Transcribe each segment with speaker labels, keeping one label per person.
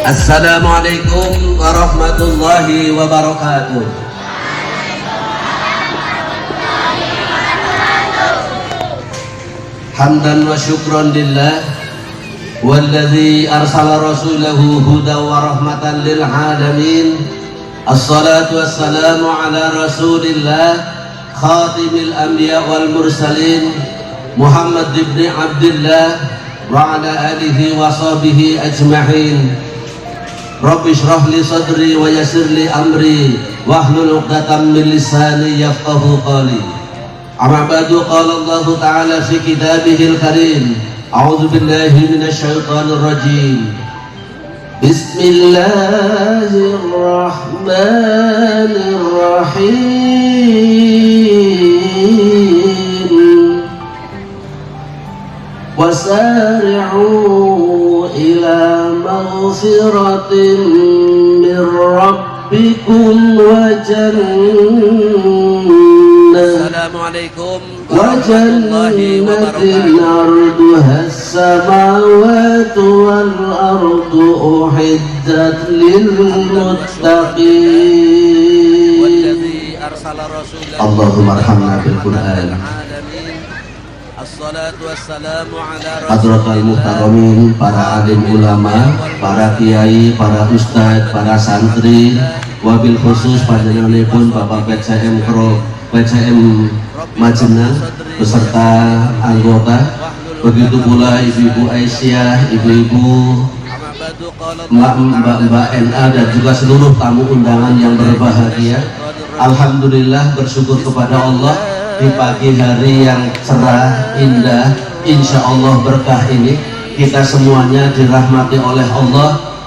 Speaker 1: Assalamualaikum warahmatullahi wabarakatuh. Hamdan wa syukran lillah walladzi arsala rasulahu hudan wa rahmatan lil alamin. Assalatu wassalamu ala rasulillah khatimil anbiya wal mursalin Muhammad ibn Abdullah wa ala alihi wa sahbihi ajma'in. Rabbi shrah li sadri wa yassir li amri wahlul 'uqdatam min lisani yafqahu qawli. Amma ba'du, qala Allah ta'ala fi kitabihil karim. A'udzu billahi minasy syaithanir rajim. Bismillahirrahmanirrahim. Wasari'u ila maghfiratin min rabbikum wa jannah
Speaker 2: Assalamualaikum
Speaker 1: wa
Speaker 2: warahmatullahi
Speaker 1: jannatin
Speaker 2: wabarakatuh.
Speaker 1: arduha as-samawati wal ardu uhiddat lil muttaqin.
Speaker 2: Walladzi arsala rasulahu
Speaker 1: Allahumma arhamna bil Qur'an.
Speaker 2: alamin. Assalatu wassalamu ala
Speaker 1: Hadratul muhtaramin, para alim ulama, para kiai, para ustadz, para santri, wabil khusus panjenenganipun Bapak PCM Pro PCM Majenang beserta anggota, begitu pula ibu-ibu Aisyah, ibu-ibu mbak-mbak NA dan juga seluruh tamu undangan yang berbahagia. Alhamdulillah, bersyukur kepada Allah di pagi hari yang cerah, indah, insya Allah berkah ini kita semuanya dirahmati oleh Allah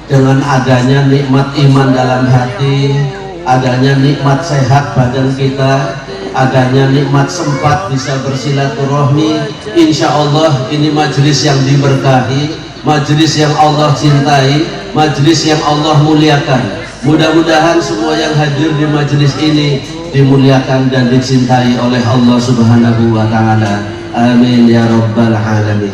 Speaker 1: dengan adanya nikmat iman dalam hati, adanya nikmat sehat badan kita, adanya nikmat sempat bisa bersilaturahmi. Insya Allah ini majelis yang diberkahi, majelis yang Allah cintai, majelis yang Allah muliakan. Mudah-mudahan semua yang hadir di majelis ini dimuliakan dan dicintai oleh Allah Subhanahu wa ta'ala. Amin ya rabbal alamin.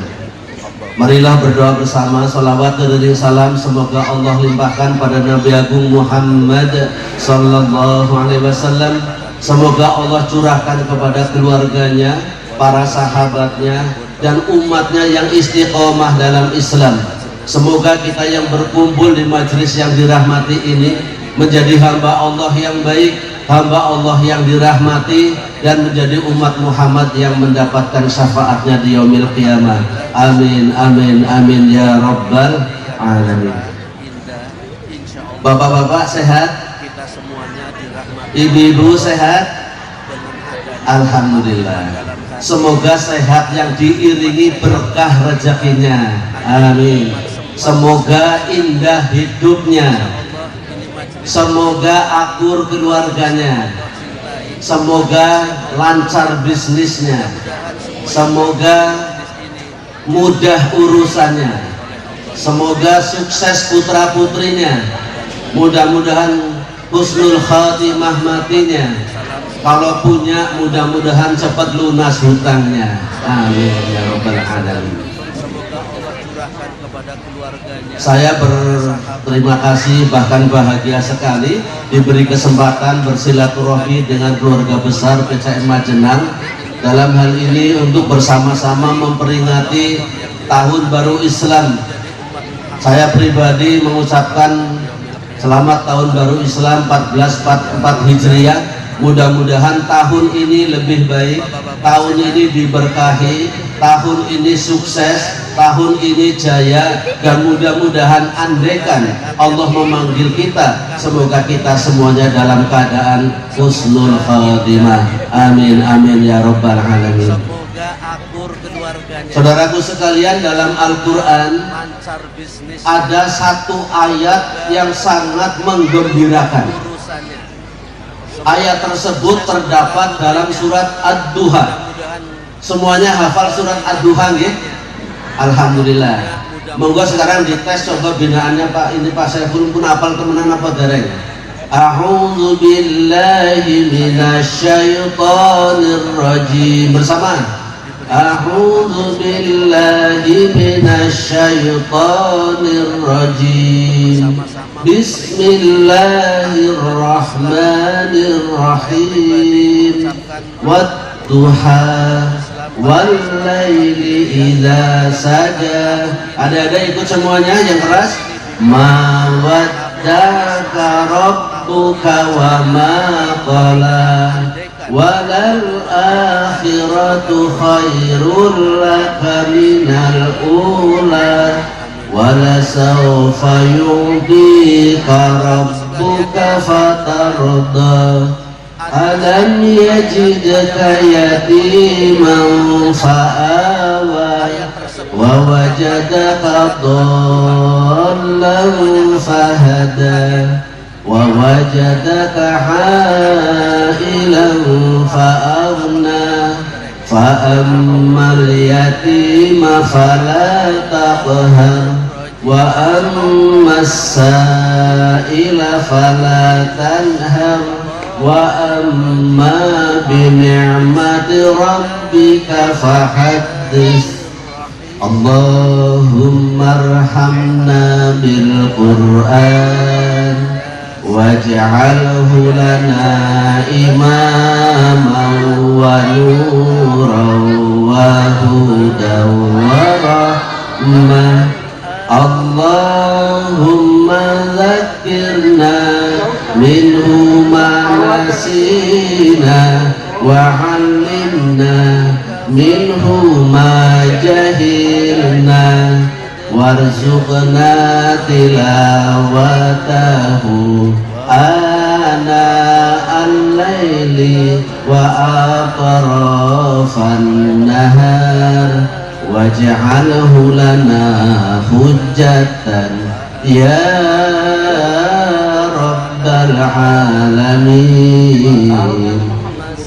Speaker 1: Marilah berdoa bersama. Salawat dan salam semoga Allah limpahkan pada Nabi Agung Muhammad sallallahu alaihi wasallam. Semoga Allah curahkan kepada keluarganya, para sahabatnya, dan umatnya yang istiqomah dalam Islam. Semoga kita yang berkumpul di majelis yang dirahmati ini menjadi hamba Allah yang baik, hamba Allah yang dirahmati, dan menjadi umat Muhammad yang mendapatkan syafaatnya di yaumil qiyamah. Amin amin amin ya rabbal alamin. Bapak-bapak sehat?
Speaker 2: Kita semuanya dirahmati.
Speaker 1: Ibu-ibu sehat? Alhamdulillah. Semoga sehat yang diiringi berkah rezekinya. Amin. Semoga indah hidupnya. Semoga akur keluarganya. Semoga lancar bisnisnya. Semoga mudah urusannya. Semoga sukses putra putrinya. Mudah-mudahan husnul khatimah matinya. Kalau punya, mudah-mudahan cepat lunas hutangnya. Amin ya rabbal alamin. Saya berterima kasih, bahkan bahagia sekali diberi kesempatan bersilaturahmi dengan keluarga besar PCM Majenang. Dalam hal ini untuk bersama-sama memperingati Tahun Baru Islam. Saya pribadi mengucapkan selamat Tahun Baru Islam 1444 Hijriah. Mudah-mudahan tahun ini lebih baik, tahun ini diberkahi, tahun ini sukses, tahun ini jaya, dan mudah-mudahan andaikan Allah memanggil kita, semoga kita semuanya dalam keadaan husnul khatimah. Amin amin ya rabbal alamin. Saudaraku sekalian, dalam Al-Quran ada satu ayat yang sangat menggembirakan. Ayat tersebut terdapat dalam surat Ad-Duha. Semuanya hafal surat Ad-Duha nggih? Alhamdulillah. Monggo sekarang dites coba binaannya Pak. Ini Pak Saiful pun hafal temenan apa dereng? A'udzu billahi minasyaitonir rajim. Bersama. A'udzu billahi minasyaitonir rajim. Bismillahirrahmanirrahim. Wadduha wal laili idza saja. Ada ikut semuanya yang keras. Ma waddaka rabbuka wa ma qala walal akhiratu khairul laka minal ula wala sawfa yu'tika rabbuka fatarda alam yajidka yatiman fa'awa wa wajadaka dhallan fahada wa wajadaka ha'ilan fa'aghna fa'ammal yatima fala taqhar wa ammas sa'ila fala tanhar wa amma bi ni'mati rabbika fahaddits. Allahumma arhamna bil Qur'an waj'alhu lana imaman wa nuran wa hudan wa rahmah. Allahumma dzakkirna minhu ma nasina wa 'allimna minhu ma jahilna warzuqna tilawatahu ana al-laili wa atrafan nahar waj'alhu lana hujjatan ya rabbal alamin.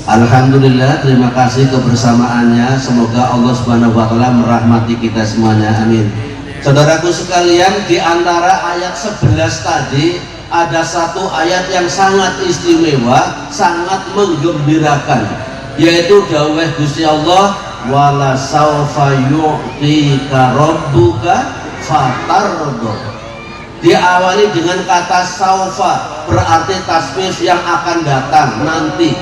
Speaker 1: Alhamdulillah, terima kasih kebersamaannya. Semoga Allah Subhanahu wa taala merahmati kita semuanya. Amin. Saudaraku sekalian, di antara ayat 11 tadi ada satu ayat yang sangat istimewa, sangat menggembirakan, yaitu dawuh Gusti Allah, wala saufa yu'tika rabbuka fatardo. Diawali dengan kata saufa, berarti tasbih yang akan datang nanti.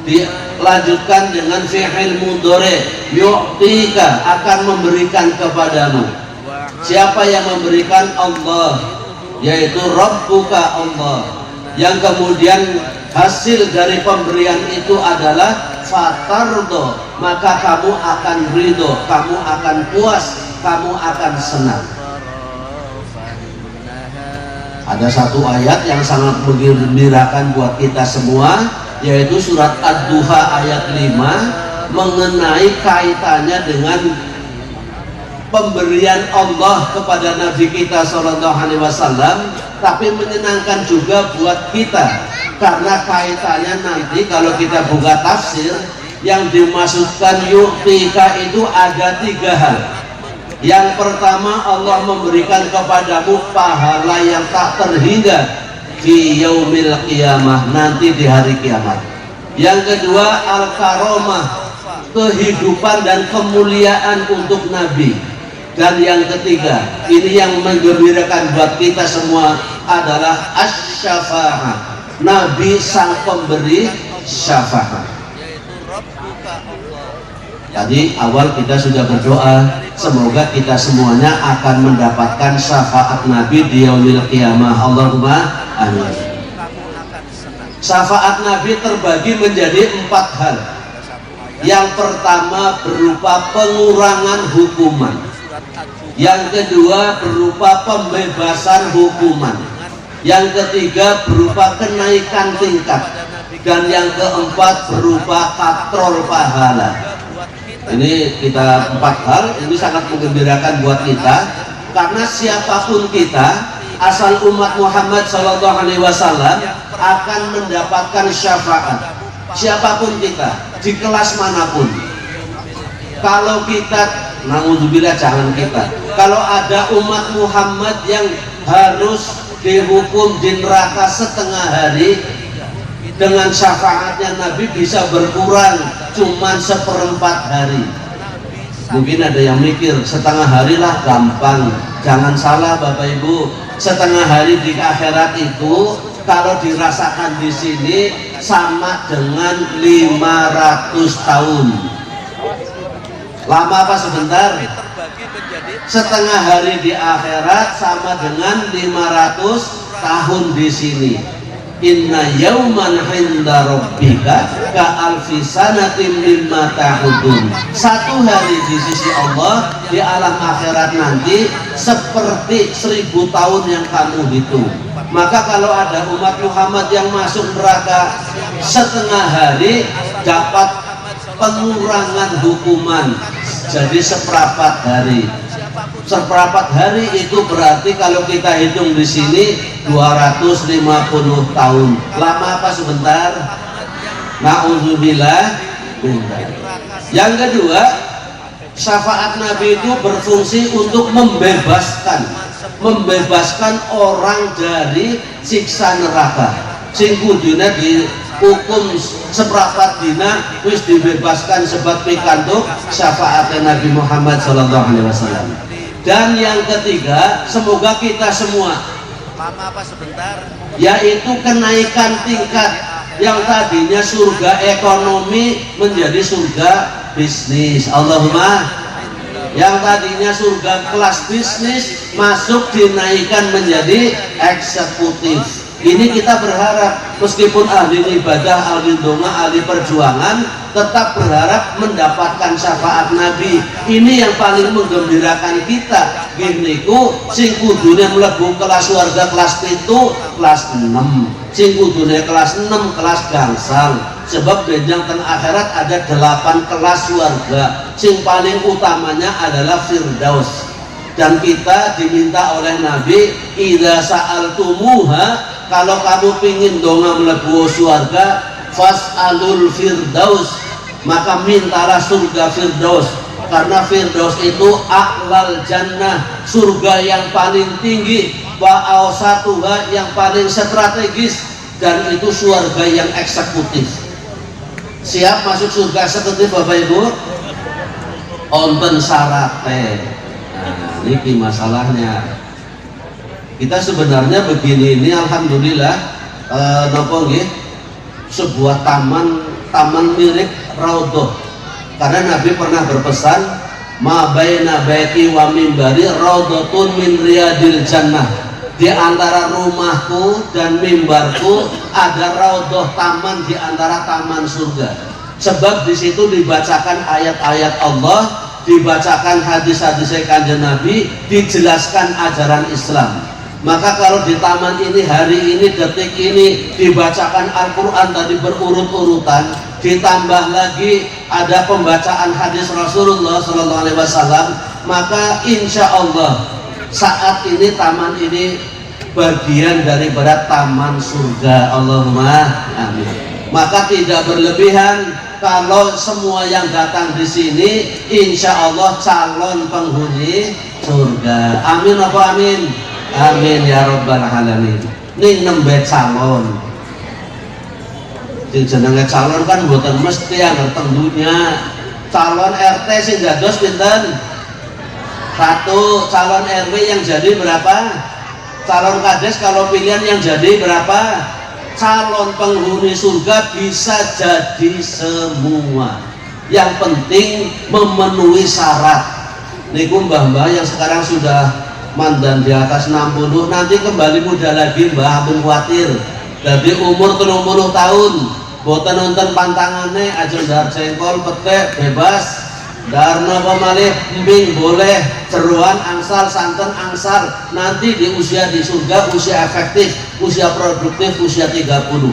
Speaker 1: Dilanjutkan dengan fi'il mudhari, yu'tika, akan memberikan kepadamu. Siapa yang memberikan? Allah, yaitu Rabbuka, Allah. Yang kemudian hasil dari pemberian itu adalah fatardo, maka kamu akan ridho, kamu akan puas, kamu akan senang. Ada satu ayat yang sangat menggembirakan buat kita semua, yaitu surat Ad-Duha ayat 5, mengenai kaitannya dengan pemberian Allah kepada Nabi kita Shallallahu Alaihi Wasallam, tapi menyenangkan juga buat kita karena kaitannya nanti kalau kita buka tafsir, yang dimaksudkan yu'tika itu ada 3 hal. Yang pertama, Allah memberikan kepadamu pahala yang tak terhingga fi yaumil qiyamah, nanti di hari kiamat. Yang kedua, al-karomah, kehidupan dan kemuliaan untuk Nabi. Dan yang ketiga, ini yang menggembirakan buat kita semua, adalah asy-syafa'ah, Nabi sang pemberi syafaat. Tadi awal kita sudah berdoa, semoga kita semuanya akan mendapatkan syafaat Nabi di yaumil qiyamah. Allahumma amin. Syafaat Nabi terbagi menjadi 4 hal. Yang pertama berupa pengurangan hukuman, yang kedua berupa pembebasan hukuman, yang ketiga berupa kenaikan tingkat, dan yang keempat berupa katrol pahala. Ini kita 4 hal, ini sangat menggembirakan buat kita, karena siapapun kita, asal umat Muhammad Sallallahu Alaihi Wasallam, akan mendapatkan syafaat. Siapapun kita, di kelas manapun. Kalau kita, naudzubillah, jangan kita, kalau ada umat Muhammad yang harus dihukum di neraka setengah hari, dengan syafaatnya Nabi bisa berkurang cuman 1/4 hari. Mungkin ada yang mikir setengah hari lah gampang. Jangan salah Bapak Ibu, setengah hari di akhirat itu kalau dirasakan di sini sama dengan 500 tahun. Lama apa sebentar?
Speaker 2: terbagi menjadi
Speaker 1: Setengah hari di akhirat sama dengan 500 tahun di sini. Inna yauman inda rabbika ka alfi sanatin mimma ta'udun. Satu hari di sisi Allah di alam akhirat nanti seperti 1000 tahun yang kamu hitung. Maka kalau ada umat Muhammad yang masuk neraka setengah hari dapat pengurangan hukuman jadi seperempat hari. Seperempat hari itu berarti kalau kita hitung di sini 250 tahun. Lama apa sebentar? Na'udzubillah. Yang kedua, syafaat Nabi itu berfungsi untuk membebaskan orang dari siksa neraka. Sing kudune dihukum seprapat dina wis dibebaskan sebab pikantuk syafaat Nabi Muhammad sallallahu alaihi wasallam. Dan yang ketiga, semoga kita semua
Speaker 2: lama apa sebentar?
Speaker 1: yaitu kenaikan tingkat yang tadinya surga ekonomi menjadi surga bisnis. Allahumma. Yang tadinya surga kelas bisnis masuk dinaikkan menjadi eksekutif. Ini kita berharap meskipun ahli ibadah, ahli donga, ahli perjuangan tetap berharap mendapatkan syafaat Nabi. Ini yang paling menggembirakan kita. Giniku sing kudune mlebu kelas warga kelas 7, kelas 6. Sing kudune kelas 6, kelas gangsal. Sebab benjang ten akhirat ada 8 kelas warga. Sing paling utamanya adalah Firdaus. Dan kita diminta oleh Nabi, idza sa'altumuha, kalau kamu pingin donga mlebu surga, fas'alul firdaus, maka mintalah surga Firdaus. Karena Firdaus itu a'lal jannah, surga yang paling tinggi, wa awsatuha, yang paling strategis, dan itu surga yang eksekutif. Siap masuk surga eksekutif Bapak Ibu? Onten syaratnya. Nah, ini masalahnya. Kita sebenarnya begini ini alhamdulillah nopo nggih sebuah taman mirip raudhah. Karena Nabi pernah berpesan ma baina baiti wa mimbari raudhatun min riyadil jannah. Di antara rumahku dan mimbarku ada raudhah, taman di antara taman surga. Sebab di situ dibacakan ayat-ayat Allah, dibacakan hadis-hadis Kanjeng Nabi, dijelaskan ajaran Islam. Maka kalau di taman ini hari ini detik ini dibacakan Al-Quran tadi berurut-urutan, ditambah lagi ada pembacaan hadis Rasulullah Sallallahu Alaihi Wasallam, maka insya Allah saat ini taman ini bagian daripada taman surga. Allahumma amin. Maka tidak berlebihan kalau semua yang datang di sini insya Allah calon penghuni surga. Amin apa amin? Amin ya rabbal alamin. Ini nembe calon. Sing jenenge calon kan mboten mesti yang tentunya. Calon RT sing dados pinten? 1. Calon RW yang jadi berapa? Calon kades kalau pilihan yang jadi berapa? Calon penghuni surga bisa jadi semua. Yang penting memenuhi syarat. Niku mbah-mbah yang sekarang sudah mandan di atas 60 nanti kembali muda lagi mbah, ampun khawatir. Jadi umur 30 tahun boten nonton pantangannya aja ndar jengkol petek bebas darna pemalih emping boleh ceruan angsal santen angsal nanti di usia di surga usia efektif usia produktif usia 30.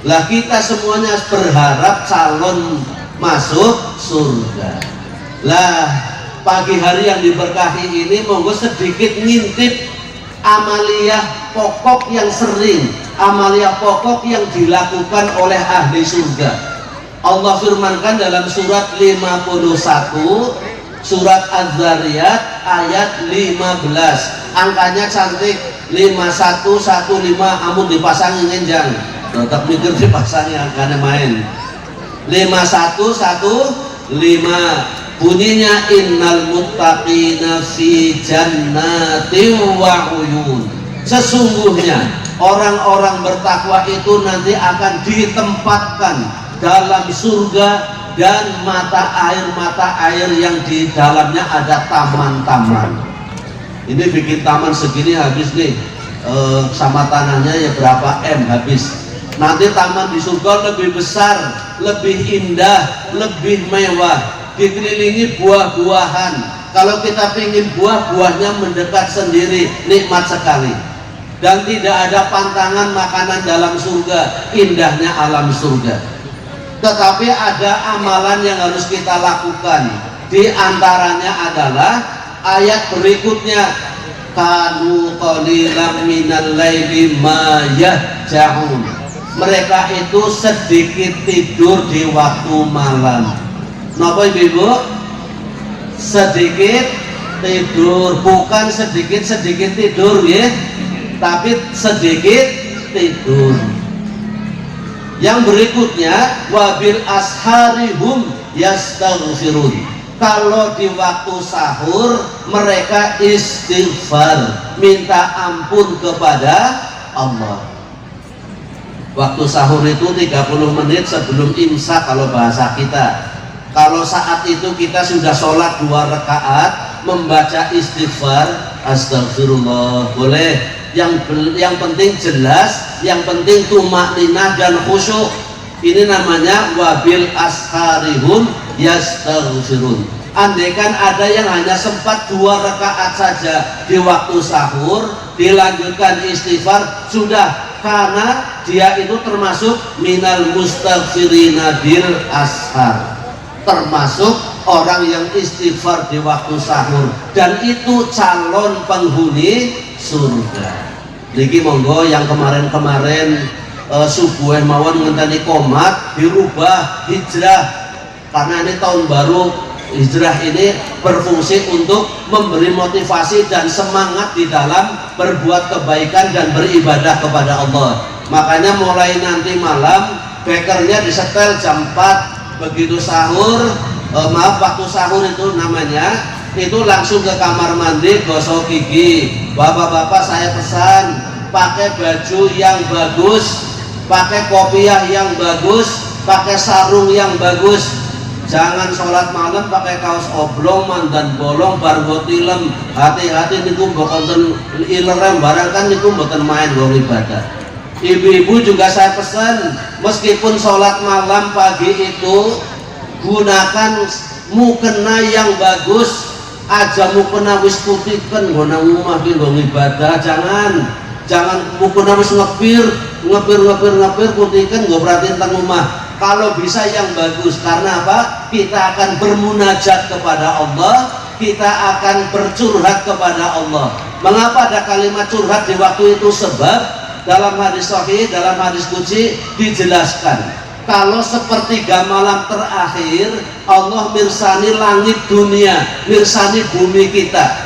Speaker 1: Lah kita semuanya berharap calon masuk surga. Lah pagi hari yang diberkahi ini monggo sedikit ngintip amaliyah pokok yang sering, amaliyah pokok yang dilakukan oleh ahli surga. Allah firmankan dalam surat 51 surat Az-Zariyat ayat 15, angkanya cantik 5115, amun dipasangi ngenjang tetap mikir dipasangi angkanya main 5115. bunyinya innal muttaqina fi jannatin wa uyun. Sesungguhnya orang-orang bertakwa itu nanti akan ditempatkan dalam surga dan mata air yang di dalamnya ada taman-taman. Ini bikin taman segini habis nih, sama tanahnya ya berapa M habis. Nanti taman di surga lebih besar, lebih indah, lebih mewah, dikelilingi buah-buahan. Kalau kita ingin buah-buahnya mendekat sendiri, nikmat sekali. Dan tidak ada pantangan makanan dalam surga, indahnya alam surga. Tetapi ada amalan yang harus kita lakukan. Di antaranya adalah ayat berikutnya, kanu qalilan minal laili ma yahja'un. Mereka itu sedikit tidur di waktu malam. Napa Ibu? Sedikit tidur, bukan sedikit tidur ya, tapi sedikit tidur. Yang berikutnya, wabil asharihum yastaghfirun. Kalau di waktu sahur mereka istighfar, minta ampun kepada Allah. Waktu sahur itu 30 menit sebelum imsak kalau bahasa kita. Kalau saat itu kita sudah sholat 2 rakaat, membaca istighfar, astagfirullah, boleh. Yang penting jelas, yang penting tumakninah dan khusyuk. Ini namanya wabil asharihum yastaghfirun. Andaikan ada yang hanya sempat 2 rakaat saja di waktu sahur, dilanjutkan istighfar, sudah, karena dia itu termasuk minal mustaghfirina bil ashar, termasuk orang yang istighfar di waktu sahur, dan itu calon penghuni surga. Niki monggo yang kemarin-kemarin subuh mawon ngenteni komat dirubah hijrah, karena ini tahun baru. Hijrah ini berfungsi untuk memberi motivasi dan semangat di dalam berbuat kebaikan dan beribadah kepada Allah. Makanya mulai nanti malam bekernya disetel jam 4, begitu sahur, waktu sahur itu namanya, itu langsung ke kamar mandi gosok gigi. Bapak-bapak saya pesan pakai baju yang bagus, pakai kopiah yang bagus, pakai sarung yang bagus. Jangan sholat malam pakai kaos oblong, mandan bolong, bargo tilem. Hati-hati niku bokonten ilerem barang kan niku mboten main wong ibadah. Ibu-ibu juga saya pesan, meskipun sholat malam pagi itu gunakan mukena yang bagus. Aja mukena wis putihken nggo nang omah ki wong ibadah. Jangan mukena wis ngepir putihken nggo perhatiin teng omah. Kalau bisa yang bagus, karena apa? Kita akan bermunajat kepada Allah, kita akan bercurhat kepada Allah. Mengapa ada kalimat curhat di waktu itu? Sebab dalam hadis sahih, dalam hadis qudsi dijelaskan, kalau sepertiga malam terakhir Allah mirsani langit dunia, mirsani bumi kita.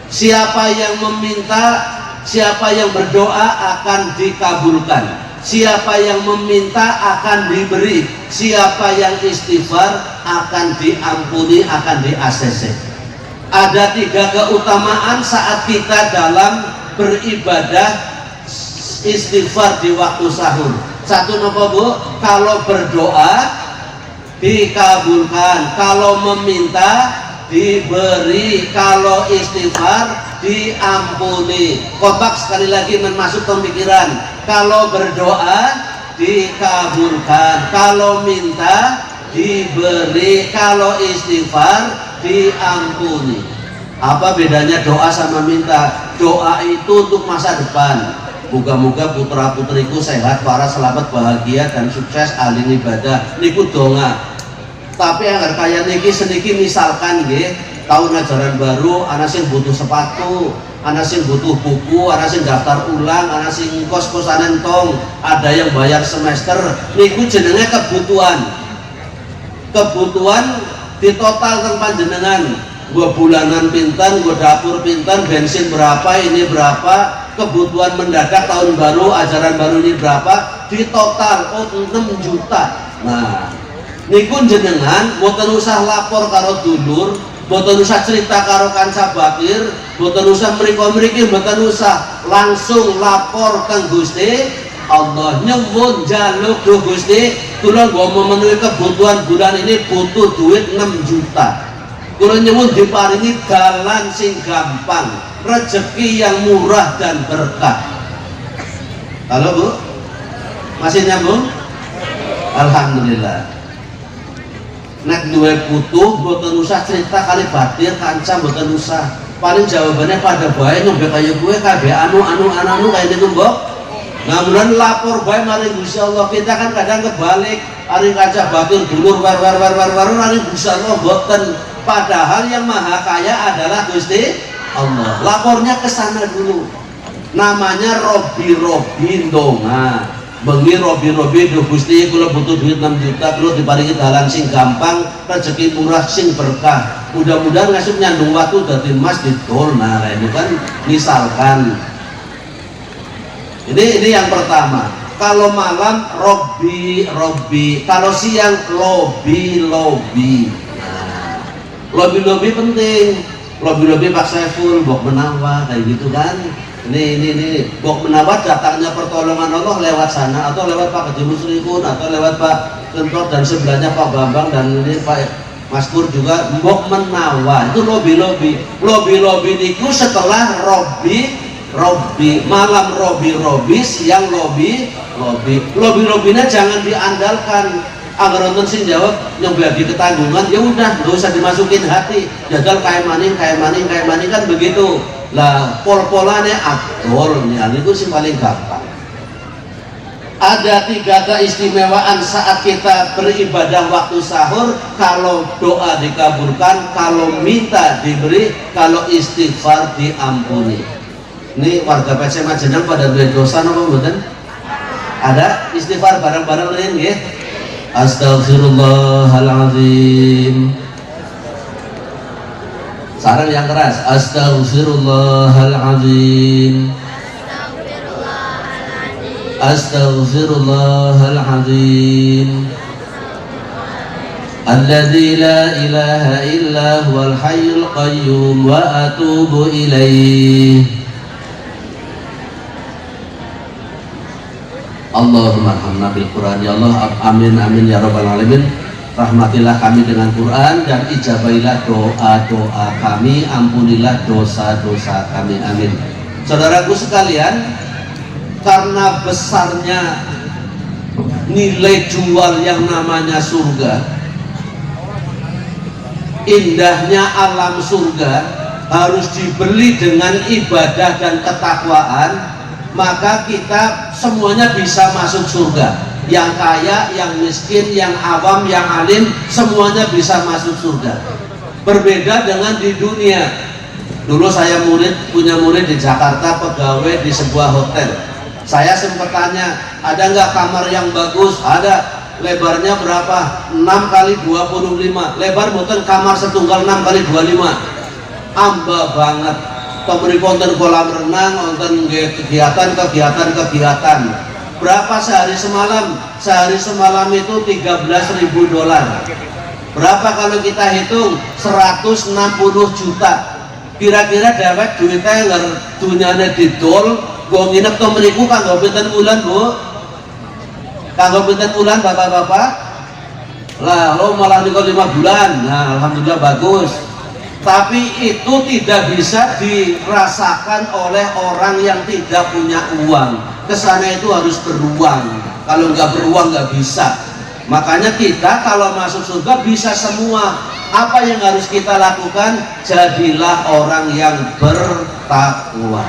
Speaker 1: Siapa yang meminta, siapa yang berdoa akan dikabulkan. Siapa yang meminta akan diberi, siapa yang istighfar akan diampuni, akan di-ACC. Ada 3 keutamaan saat kita dalam beribadah istighfar di waktu sahur. Satu nopo Bu, kalau berdoa dikabulkan, kalau meminta diberi, kalau istighfar diampuni. Kompak sekali lagi masuk pemikiran. Kalau berdoa dikabulkan, kalau minta diberi, kalau istighfar diampuni. Apa bedanya doa sama minta? Doa itu untuk masa depan. Moga-moga putra putriku sehat, para selamat, bahagia dan sukses alim ibadah. Niku donga. Tapi yang kaya niki seniki misalkan nggih, tahun ajaran baru, anak sing butuh sepatu, anak sing butuh buku, anak sing daftar ulang, anak sing kos-kosan entong, ada yang bayar semester. Niku jenenge kebutuhan. Kebutuhan di total teng panjenengan. Gua bulanan pinten, gua dapur pinten, bensin berapa, ini berapa, kebutuhan mendadak tahun baru, ajaran baru ini berapa, di total 6 juta. Nah, niku jenengan boten usah lapor karo dulur, boten usah cerita karo kanca bakir, boten usah mriko-mriki, boten usah, langsung lapor kang Gusti Allah, nyuwun jaluk duh Gusti, kula nggo memenuhi kebutuhan bulan ini butuh duit 6 juta. Kula nyuwun diparingi dalan sing gampang, rezeki yang murah dan berkah. Halo Bu? Masih nyambung? Alhamdulillah. Nek duwe putuh boten usah cerita kali batir kanca, boten usah. Paling jawabannya pada bae nyombe kaya gue kabeh anu kaya niku mbok. Namun lapor bae maring Gusti Allah. Kita kan kadang kebalik, ari kanca batir dulur war ari Gusti Allah boten. Padahal yang maha kaya adalah Gusti Allah. Lapornya ke sana dulu. Namanya Robi ndonga. Bengi Robi duh Gusti kula butuh duit 6 juta, kula diparingi dalan sing gampang, rezeki murah sing berkah. Mudah-mudahan ngasuk nyandung waktu dadi emas didol. Nah, ini kan misalkan. Ini yang pertama. Kalau malam Robi, kalau siang lobi. Nah, lobi penting. Lobi Pak Saiful, Bok Menawa kayak gitu kan. Ini Bok Menawa datangnya pertolongan Allah lewat sana, atau lewat Pak Haji Musrifun, atau lewat Pak Kentor dan sebelahnya Pak Bambang, dan ini Pak Mas Pur juga. Bok Menawa itu lobi niku setelah Robi, malam Robi, siang lobinya jangan diandalkan. Agar nonton sing jawab yang bagi ketanggungan, ya udah nggak usah dimasukin hati. Jadal kayak maning kan begitu. Lah pol-polane aktor nih, itu sih paling gampang. Ada 3 keistimewaan saat kita beribadah waktu sahur. Kalau doa dikabulkan, kalau minta diberi, kalau istighfar diampuni. Ini warga PC Majenang pada duit dosa apa mboten? Ada istighfar bareng-bareng lain nggih. Astaghfirullahaladzim. Sarang yang keras. Astaghfirullahaladzim. Astaghfirullahaladzim. Alladzi la ilaha illa huwal hayyul qayyum wa atubu ilaih. Allahumma arhamna bil Quran, ya Allah, amin ya rabbal alamin. Rahmatilah kami dengan Quran dan ijabailah doa kami, ampunilah dosa-dosa kami, amin. Saudaraku sekalian, karena besarnya nilai jual yang namanya surga, indahnya alam surga, harus dibeli dengan ibadah dan ketakwaan, maka kita semuanya bisa masuk surga. Yang kaya, yang miskin, yang awam, yang alim, semuanya bisa masuk surga. Berbeda dengan di dunia. Dulu saya punya murid di Jakarta, pegawai di sebuah hotel. Saya sempat tanya, ada nggak kamar yang bagus? Ada. Lebarnya berapa? 6 kali 25. Lebar boten kamar setunggal 6 kali 25. Amba banget. Pemberi konten kolam renang, konten kegiatan. Berapa sehari semalam? Sehari semalam itu $13.000. Berapa kalau kita hitung? 160 juta. Kira-kira dapat duitnya yang dunyanya didol. Gue nginep ke meniku kanggo pinten bulan, Bu? Kanggo pinten bulan, bapak-bapak? Lah, lo malah nikah 5 bulan. Nah, alhamdulillah bagus. Tapi itu tidak bisa dirasakan oleh orang yang tidak punya uang. Kesana itu harus beruang. Kalau nggak beruang nggak bisa. Makanya kita kalau masuk surga bisa semua. Apa yang harus kita lakukan? Jadilah orang yang bertakwa.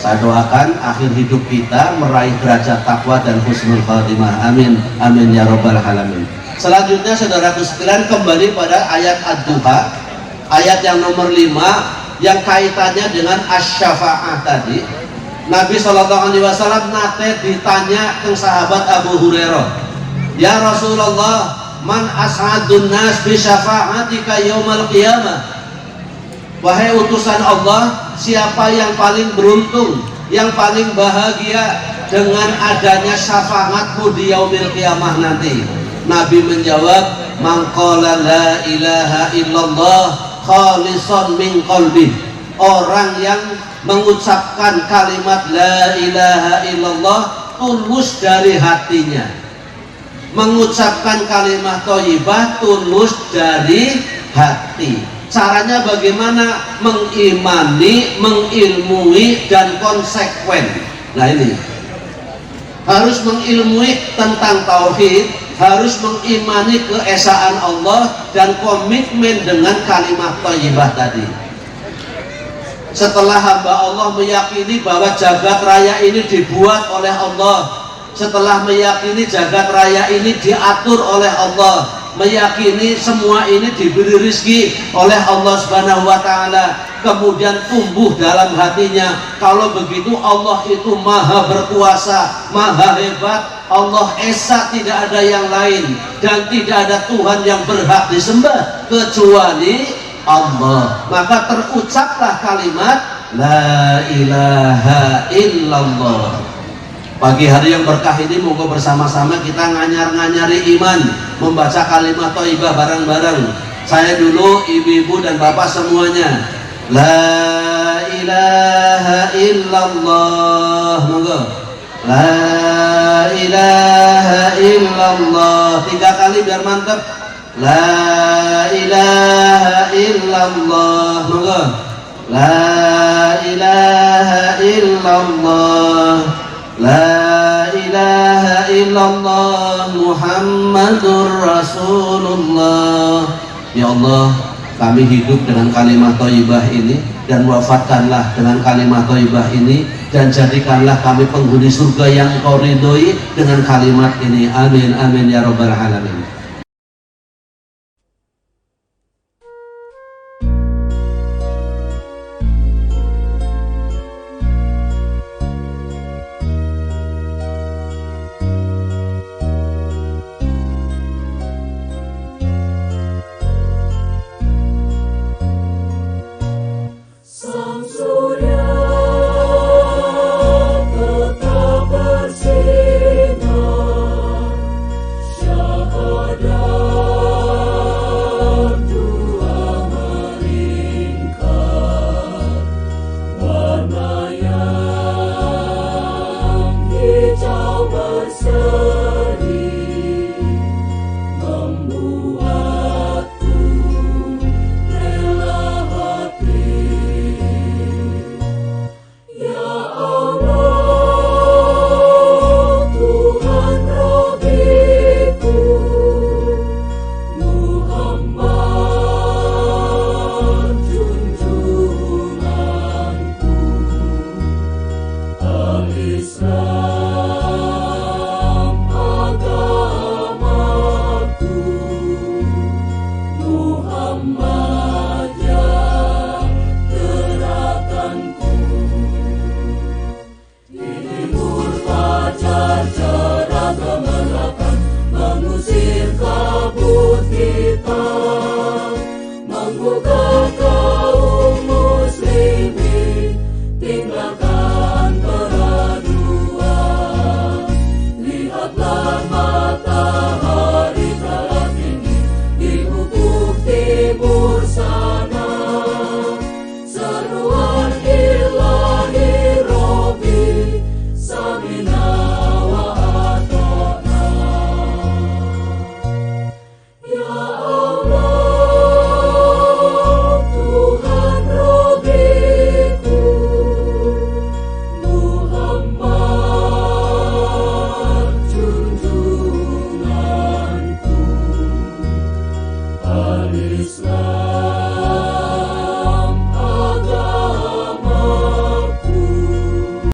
Speaker 1: Saya doakan akhir hidup kita meraih derajat takwa dan husnul khatimah. Amin, amin ya rabbal alamin. Selanjutnya saudaraku sekalian, kembali pada ayat Ad-Duha, ayat yang nomor 5 yang kaitannya dengan asy-syafa'ah tadi. Nabi SAW nate ditanya ke sahabat Abu Hurairah, ya Rasulullah, man as'adun nas bi syafa'atika yaumal qiyamah. Wahai utusan Allah, siapa yang paling beruntung, yang paling bahagia dengan adanya syafaatmu di yaumil qiyamah nanti? Nabi menjawab, man qala la ilaha illallah khalisan min qalbi. Orang yang mengucapkan kalimat la ilaha illallah tulus dari hatinya. Mengucapkan kalimat thayyibah tulus dari hati. Caranya bagaimana? Mengimani, mengilmui, dan konsekuen. Nah ini harus mengilmui tentang tauhid, harus mengimani keesaan Allah, dan komitmen dengan kalimat thayyibah tadi. Setelah hamba Allah meyakini bahwa jagat raya ini dibuat oleh Allah, setelah meyakini jagat raya ini diatur oleh Allah, meyakini semua ini diberi rezeki oleh Allah Subhanahu wa taala, kemudian tumbuh dalam hatinya kalau begitu Allah itu maha berkuasa, maha hebat, Allah esa, tidak ada yang lain, dan tidak ada Tuhan yang berhak disembah kecuali Allah. Maka terucaplah kalimat la ilaha illallah. Pagi hari yang berkah ini moga bersama-sama kita nganyar-nganyari iman, membaca kalimat thayyibah bareng-bareng. Saya dulu, ibu-ibu dan bapak semuanya. La ilaha illallah. Moga la ilaha illallah 3 kali biar mantap. La ilaha illallah. Moga la ilaha illallah. La ilaha illallah Muhammadur Rasulullah. Ya Allah, kami hidup dengan kalimat thayyibah ini, dan wafatkanlah dengan kalimat thayyibah ini, dan jadikanlah kami penghuni surga yang Engkau ridhoi dengan kalimat ini. Amin amin ya rabbal alamin.